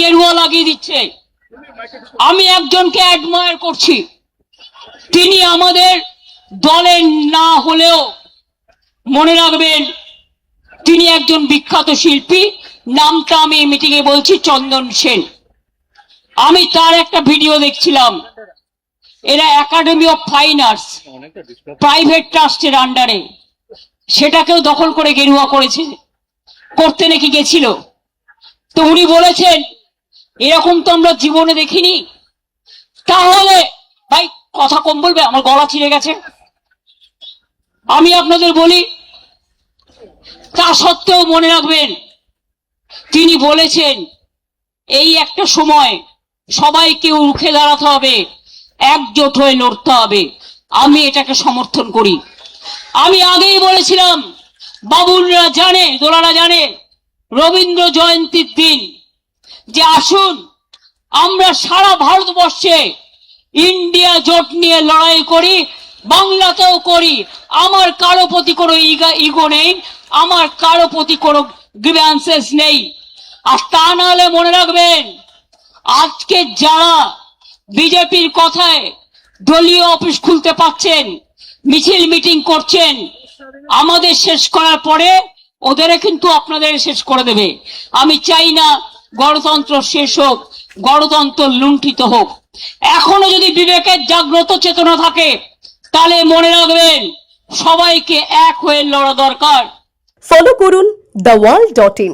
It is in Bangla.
গেরুয়া লাগিয়ে দিচ্ছে। আমি একজনকে অ্যাডমায়ার করছি, তিনি আমাদের দলের না হলেও মনে রাখবেন তিনি একজন বিখ্যাত শিল্পী, নামটা আমি মিটিং এ বলছি, চন্দন সেন। আমি তার একটা ভিডিও দেখছিলাম। এরা academy of fine arts private ট্রাস্টের আন্ডারে, সেটাকেও দখল করে গেরুয়া করেছে, করতে নাকি গেছিল। তো উনি বলেছেন এরকম তো আমরা জীবনে দেখিনি। তাহলে ভাই কথা কম বলবে, আমার গলা ছিঁড়ে গেছে। আমি আপনাদের বলি, তা সত্ত্বেও মনে রাখবেন তিনি বলেছেন এই একটা সময় সবাইকে রুখে দাঁড়াতে হবে, একজোট হয়ে লড়তে হবে। আমি এটাকে সমর্থন করি। আমি আগেই বলেছিলাম, বাবুলরা জানে, দোলারা জানে, রবীন্দ্র জয়ন্তীর দিন যে আসুন আমরা সারা ভারতবর্ষে ইন্ডিয়া জোট নিয়ে লড়াই করি, বাংলাতেও করি। আমার কারো প্রতি কোনো ইগো নেই, আমার কারো প্রতি কোনো গ্রিভ্যান্সেস নেই। আর তা নাহলে মনে রাখবেন, আজকে যারা বিজেপির কথায় দলীয় অফিস খুলতে পারছেন, মিছিল মিটিং করছেন, আমাদের শেষ করার পরে ওদের কিন্তু আপনাদের শেষ করে দেবে। আমি চাই না গণতন্ত্র শেষ হোক, গণতন্ত্র লুণ্ঠিত হোক। এখনো যদি বিবেকের জাগ্রত চেতনা থাকে তাহলে মনে রাখবেন সবাইকে এক হয়ে লড়া দরকার। ফলো করুন theworld.in।